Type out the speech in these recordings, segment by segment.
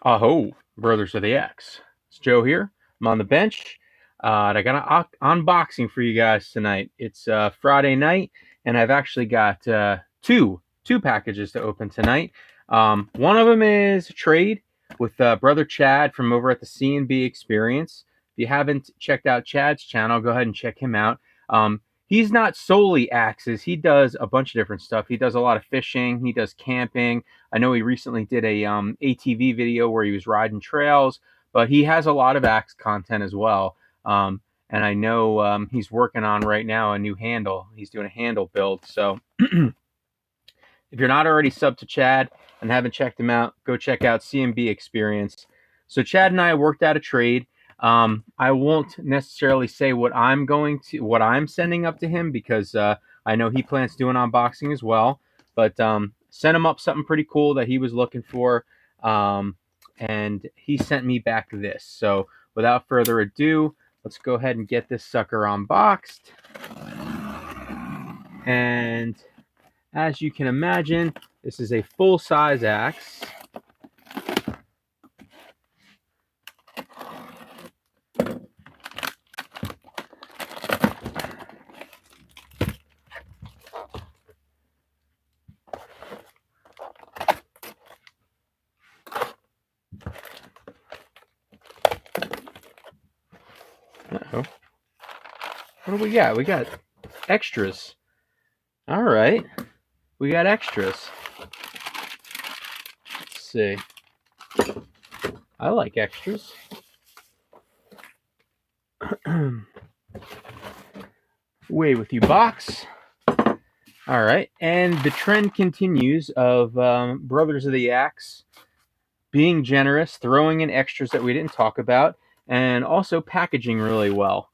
Aho, brothers of the X. It's Joe here. I'm on the bench. And I got an unboxing for you guys tonight. It's Friday night, and I've actually got two packages to open tonight. One of them is a trade with brother Chad from over at the C&B Experience. If you haven't checked out Chad's channel, go ahead and check him out. He's not solely axes. He does a bunch of different stuff. He does a lot of fishing. He does camping. I know he recently did a ATV video where he was riding trails, but he has a lot of axe content as well. And I know he's working on right now a new handle. He's doing a handle build. So if you're not already subbed to Chad and haven't checked him out, go check out CMB Experience. So Chad and I worked out a trade. I won't necessarily say what I'm sending up to him because I know he plans to do an unboxing as well. But sent him up something pretty cool that he was looking for, and he sent me back this. So without further ado, let's go ahead and get this sucker unboxed. And as you can imagine, this is a full-size axe. Uh-oh. What do we got? We got extras. All right. We got extras. Let's see. I like extras. Away with you, box. All right. And the trend continues of Brothers of the Axe being generous, throwing in extras that we didn't talk about, and also packaging really well.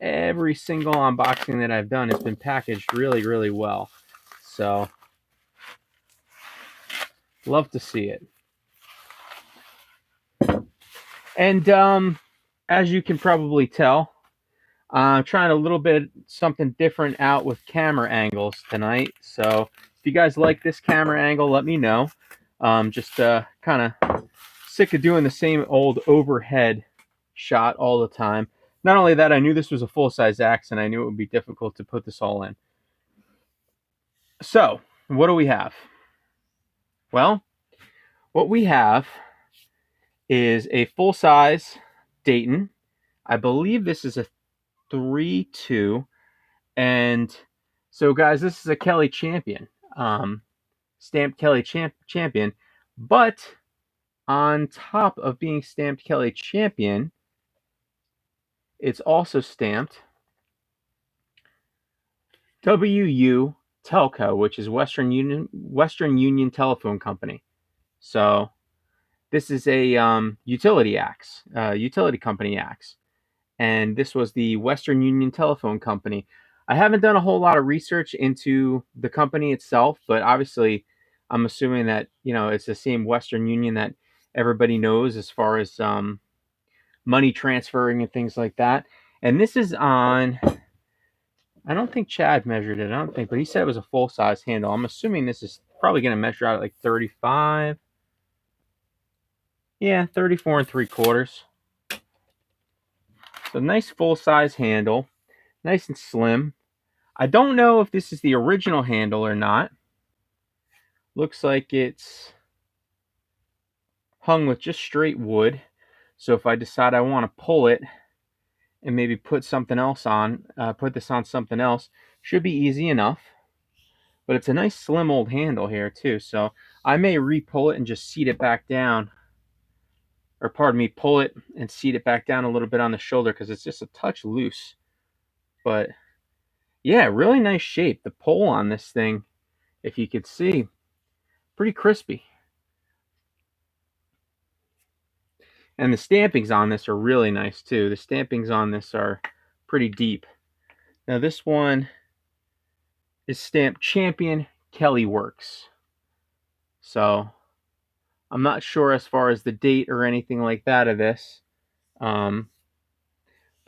Every single unboxing that I've done has been packaged really, really well. So, love to see it. And as you can probably tell, I'm trying a little bit something different out with camera angles tonight. So, if you guys like this camera angle, let me know. Just kind of sick of doing the same old overhead shot all the time. Not only that, I knew this was a full-size axe, and I knew it would be difficult to put this all in. So, what do we have? Well, what we have is a full-size Dayton. I believe this is a 3-2. And so, guys, this is a Kelly Champion. Stamped Kelly Champion. But on top of being stamped Kelly Champion, it's also stamped WU Telco, which is Western Union Telephone Company. So this is a utility axe, utility company axe, and this was the Western Union Telephone Company. I haven't done a whole lot of research into the company itself, but obviously, I'm assuming that it's the same Western Union that everybody knows as far as money transferring and things like that. And this is on. I don't think Chad measured it. I don't think, but he said it was a full size handle. I'm assuming this is probably going to measure out at like 35. Yeah, 34 3/4. So nice full size handle, nice and slim. I don't know if this is the original handle or not. Looks like it's hung with just straight wood. So if I decide I want to pull it and maybe put something else on, put this on something else, should be easy enough. But it's a nice slim old handle here too. So I may re-pull it and just seat it back down. Or pardon me, pull it and seat it back down a little bit on the shoulder because it's just a touch loose. But yeah, really nice shape. The pole on this thing, if you could see, pretty crispy. And the stampings on this are really nice too. The stampings on this are pretty deep. Now this one is stamped Champion Kelly Works. So I'm not sure as far as the date or anything like that of this. But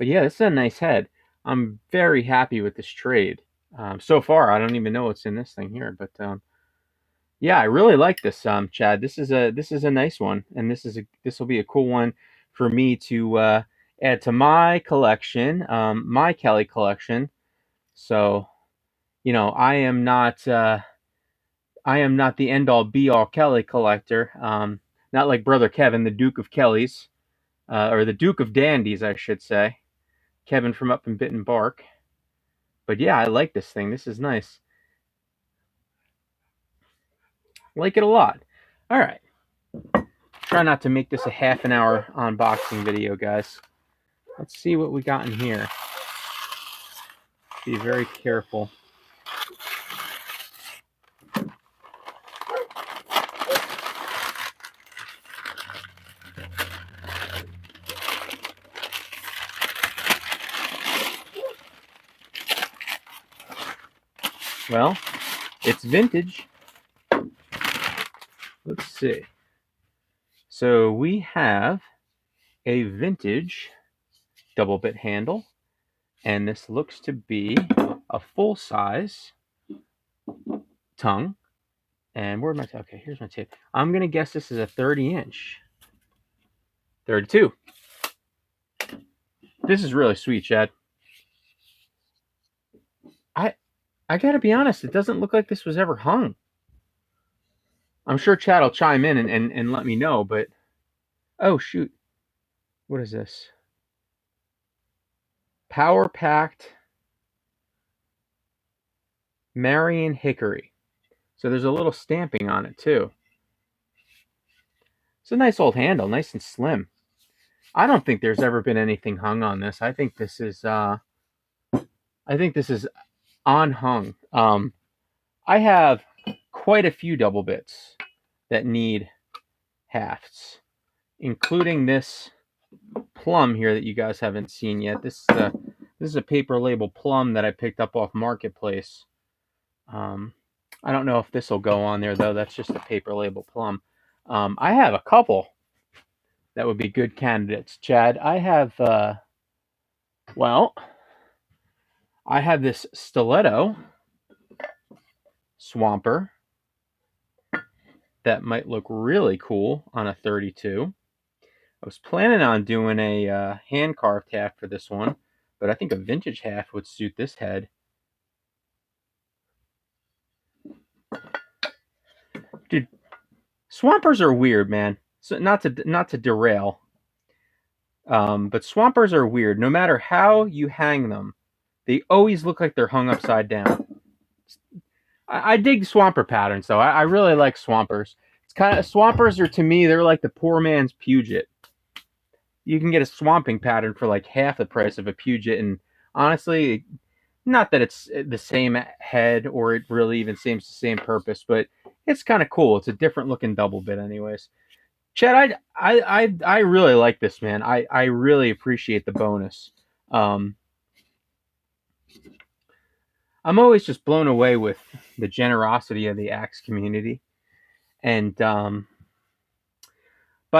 yeah, this is a nice head. I'm very happy with this trade. So far, I don't even know what's in this thing here, but Yeah, I really like this, Chad. This is a nice one, and this will be a cool one for me to add to my collection, my Kelly collection. So I am not the end all be all Kelly collector. Not like brother Kevin, the Duke of Kellys, or the Duke of Dandies, I should say. Kevin from Up and Bitten Bark. But yeah, I like this thing. This is nice. I like it a lot. All right. Try not to make this a half an hour unboxing video, guys. Let's see what we got in here. Be very careful. Well, it's vintage. Let's see. So we have a vintage double bit handle, and this looks to be a full size tongue. And where's my tape? Okay, here's my tape. I'm gonna guess this is a 30-inch. 32. This is really sweet, Chad. I gotta be honest, it doesn't look like this was ever hung. I'm sure Chad will chime in and let me know, but oh shoot. What is this? Power packed Marion Hickory. So there's a little stamping on it too. It's a nice old handle, nice and slim. I don't think there's ever been anything hung on this. I think this is unhung. I have quite a few double bits that need hafts, including this plum here that you guys haven't seen yet. This is a paper label plum that I picked up off Marketplace. I don't know if this will go on there though. That's just a paper label plum. I have a couple that would be good candidates, Chad. I have I have this stiletto swamper that might look really cool on a 32. I was planning on doing a hand carved haft for this one, but I think a vintage haft would suit this head. Dude, swampers are weird, man. So not to derail, but swampers are weird. No matter how you hang them, they always look like they're hung upside down. I dig swamper patterns, though. I really like swampers. It's kind of swampers are to me they're like the poor man's Puget. You can get a swamping pattern for like half the price of a Puget, and honestly, not that it's the same head or it really even seems the same purpose, but it's kind of cool. It's a different looking double bit, anyways. Chad, I really like this, man. I really appreciate the bonus. I'm always just blown away with the generosity of the axe community, and by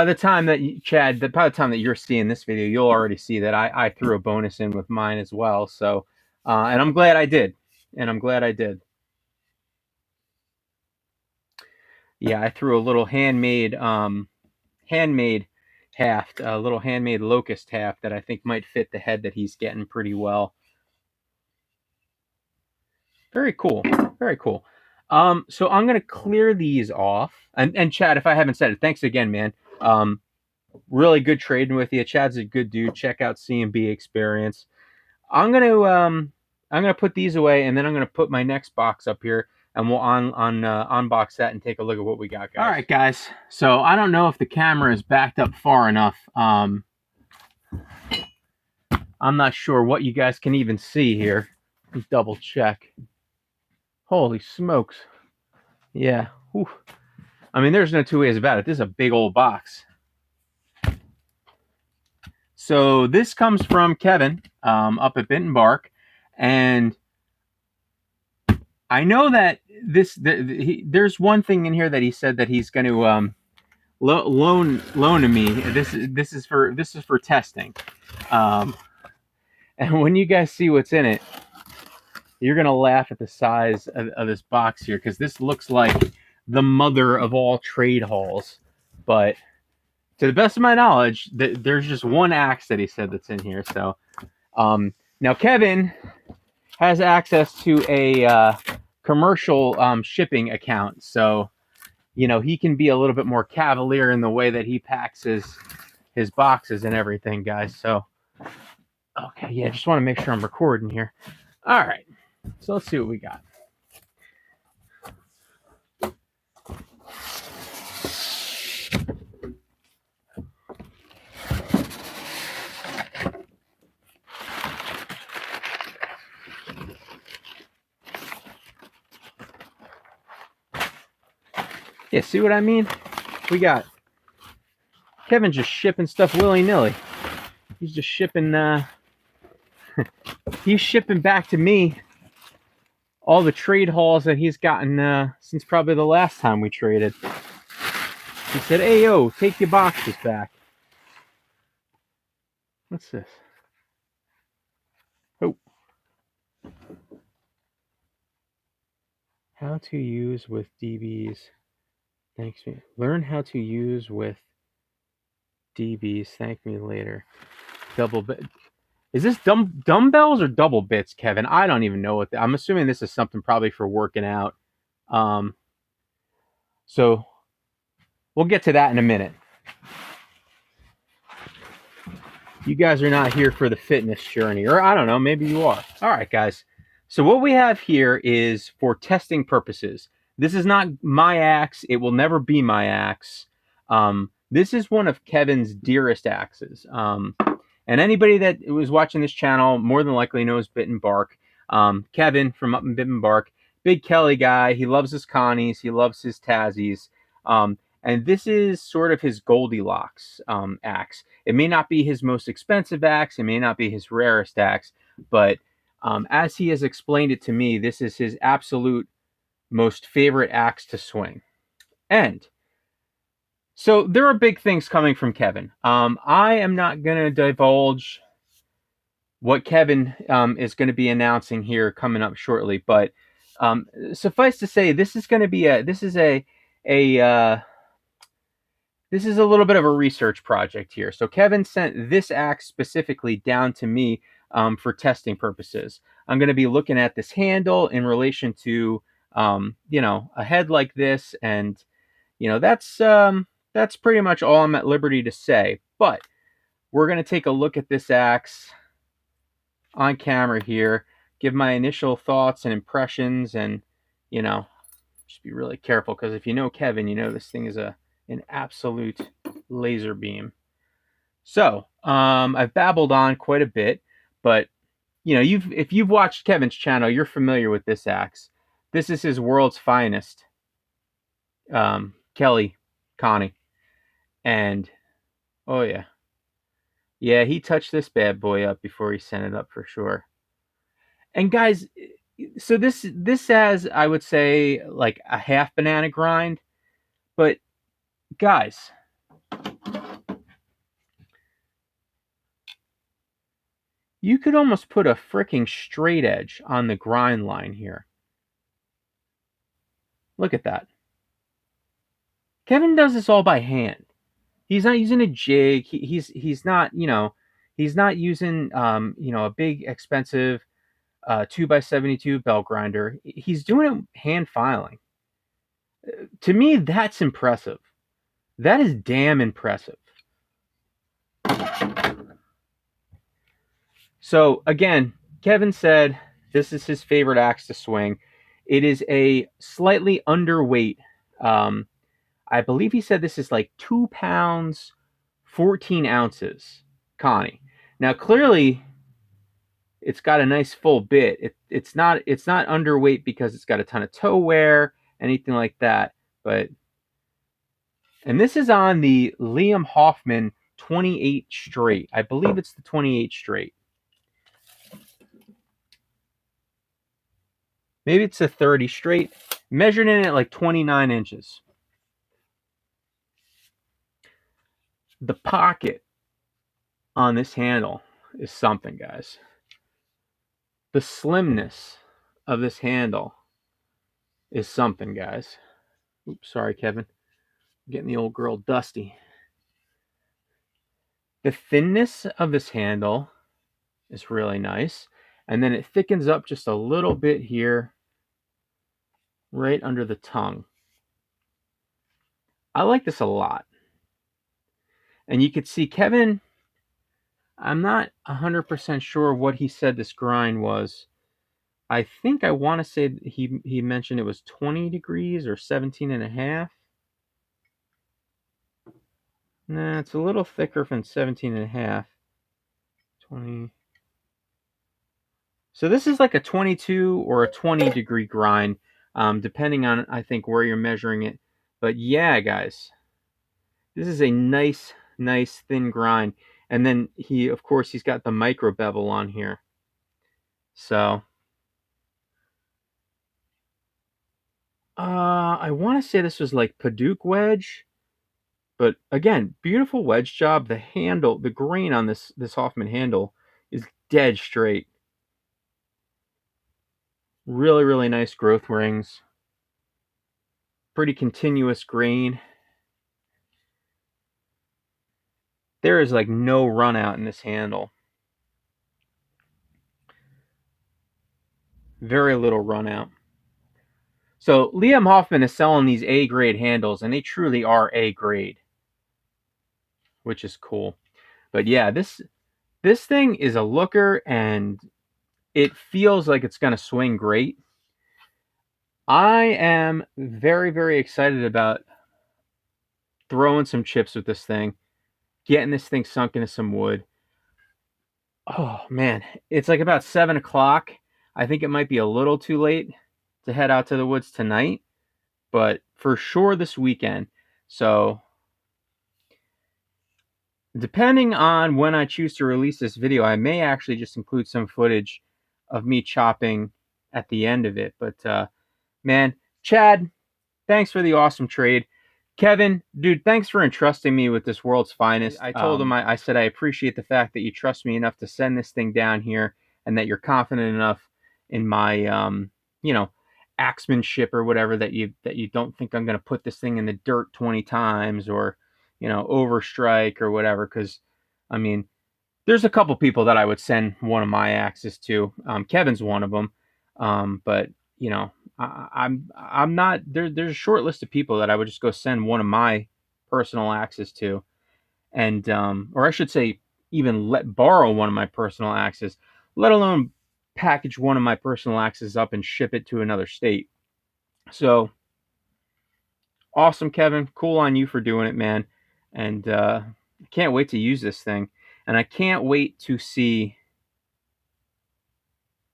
the time that by the time that you're seeing this video, you'll already see that I threw a bonus in with mine as well. So, and I'm glad I did, Yeah, I threw a little handmade haft, a little handmade locust haft that I think might fit the head that he's getting pretty well. Very cool. Very cool. So I'm gonna clear these off. And Chad, if I haven't said it, thanks again, man. Really good trading with you. Chad's a good dude. Check out CMB Experience. I'm gonna put these away, and then I'm gonna put my next box up here, and we'll unbox that and take a look at what we got, guys. All right, guys. So I don't know if the camera is backed up far enough. I'm not sure what you guys can even see here. Let's double check. Holy smokes. Yeah. Whew. I mean, there's no two ways about it. This is a big old box. So this comes from Kevin up at Bitten Bark. And I know that there's one thing in here that he said that he's going to loan to me. This is for testing. And when you guys see what's in it, you're going to laugh at the size of this box here, because this looks like the mother of all trade hauls, but to the best of my knowledge, there's just one axe that he said that's in here. So now Kevin has access to a commercial shipping account, so he can be a little bit more cavalier in the way that he packs his boxes and everything, guys. So okay, yeah, just want to make sure I'm recording here. All right, so let's see what we got. Yeah, see what I mean? We got Kevin just shipping stuff willy-nilly. He's just shipping he's shipping back to me all the trade hauls that he's gotten since probably the last time we traded. He said, "Hey, yo, take your boxes back." What's this? Oh. How to use with DBs. Thanks me. Learn how to use with DBs. Thank me later. Double bit. Is this dumbbells or double bits, Kevin? I don't even know what. I'm assuming this is something probably for working out. So we'll get to that in a minute. You guys are not here for the fitness journey, or I don't know, maybe you are. All right, guys. So what we have here is for testing purposes. This is not my axe. It will never be my axe. This is one of Kevin's dearest axes. And anybody that was watching this channel more than likely knows Bit and Bark. Kevin from Up in Bit and Bark, big Kelly guy. He loves his Connies. He loves his Tazzies. And this is sort of his Goldilocks axe. It may not be his most expensive axe. It may not be his rarest axe. But as he has explained it to me, this is his absolute most favorite axe to swing. And so there are big things coming from Kevin. I am not going to divulge what Kevin is going to be announcing here coming up shortly, but suffice to say, this is going to be this is a little bit of a research project here. So Kevin sent this axe specifically down to me for testing purposes. I'm going to be looking at this handle in relation to a head like this, and that's pretty much all I'm at liberty to say. But we're going to take a look at this axe on camera here, give my initial thoughts and impressions, and just be really careful, because if you know Kevin, you know this thing is an absolute laser beam. So I've babbled on quite a bit, but if you've watched Kevin's channel, you're familiar with this axe. This is his world's finest, Kelly Connie. And oh yeah, he touched this bad boy up before he sent it up for sure. And guys, so this has, I would say, like a half banana grind, but guys, you could almost put a freaking straight edge on the grind line here. Look at that. Kevin does this all by hand. He's not using a jig. He's not he's not using a big expensive 2x72 belt grinder. He's doing it hand filing. To me, that's impressive. That is damn impressive. So again, Kevin said this is his favorite axe to swing. It is a slightly underweight. I believe he said this is like 2 pounds, 14 ounces, Connie. Now clearly, it's got a nice full bit. It's not underweight because it's got a ton of toe wear, anything like that. And this is on the Liam Hoffman 28 straight. I believe it's the 28 straight. Maybe it's a 30 straight. Measured in at like 29 inches. The pocket on this handle is something, guys. The slimness of this handle is something, guys. Oops, sorry, Kevin. Getting the old girl dusty. The thinness of this handle is really nice. And then it thickens up just a little bit here, right under the tongue. I like this a lot. And you could see Kevin, I'm not 100% sure what he said this grind was. I think I want to say he mentioned it was 20 degrees or 17 and a half. Nah, it's a little thicker than 17 and a half. 20. So this is like a 22 or a 20 degree grind, depending on, I think, where you're measuring it. But yeah, guys, this is a nice, nice thin grind. And then of course, he's got the micro bevel on here. So, I want to say this was like Paduke wedge. But again, beautiful wedge job. The handle, the grain on this Hoffman handle is dead straight. Really, really nice growth rings. Pretty continuous grain. There is like no run out in this handle. Very little run out. So Liam Hoffman is selling these A grade handles, and they truly are A grade, which is cool. But yeah, this thing is a looker, and it feels like it's going to swing great. I am very, very excited about throwing some chips with this thing, getting this thing sunk into some wood. Oh man, it's like about 7 o'clock. I think it might be a little too late to head out to the woods tonight, but for sure this weekend. So depending on when I choose to release this video, I may actually just include some footage of me chopping at the end of it. But man, Chad, thanks for the awesome trade. Kevin, dude, thanks for entrusting me with this world's finest. I told him, I said, I appreciate the fact that you trust me enough to send this thing down here, and that you're confident enough in my, axemanship or whatever, that you don't think I'm going to put this thing in the dirt 20 times or, overstrike or whatever. Because, I mean, there's a couple people that I would send one of my axes to. Kevin's one of them, but I'm not there. There's a short list of people that I would just go send one of my personal axes to, and or I should say, even borrow one of my personal axes, let alone package one of my personal axes up and ship it to another state. So awesome, Kevin. Cool on you for doing it, man. And I can't wait to use this thing, and I can't wait to see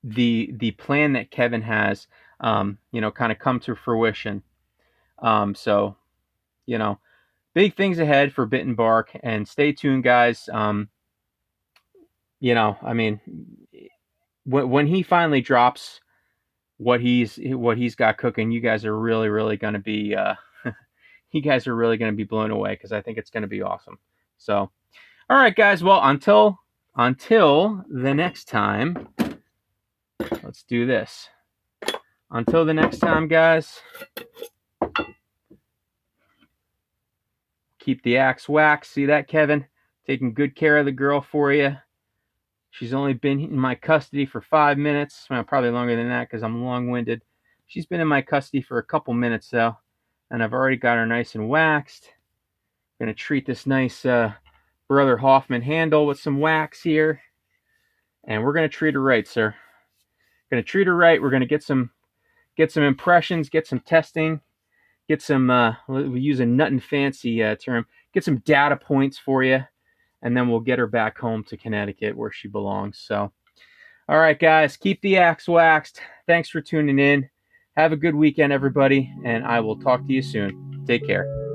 the plan that Kevin has, kind of come to fruition. So, big things ahead for Bit and Bark, and stay tuned, guys. I mean, when he finally drops what he's got cooking, you guys are really, really going to be, you guys are really going to be blown away, because I think it's going to be awesome. So, all right, guys. Well, until the next time, let's do this. Until the next time, guys, keep the axe waxed. See that, Kevin? Taking good care of the girl for you. She's only been in my custody for 5 minutes. Well, probably longer than that, because I'm long-winded. She's been in my custody for a couple minutes, though, and I've already got her nice and waxed. Gonna treat this nice Brother Hoffman handle with some wax here, and we're gonna treat her right, sir. Gonna treat her right. We're gonna get some impressions, get some testing, get some, we use a nut and fancy term, get some data points for you, and then we'll get her back home to Connecticut, where she belongs. So, all right, guys, keep the axe waxed. Thanks for tuning in. Have a good weekend, everybody, and I will talk to you soon. Take care.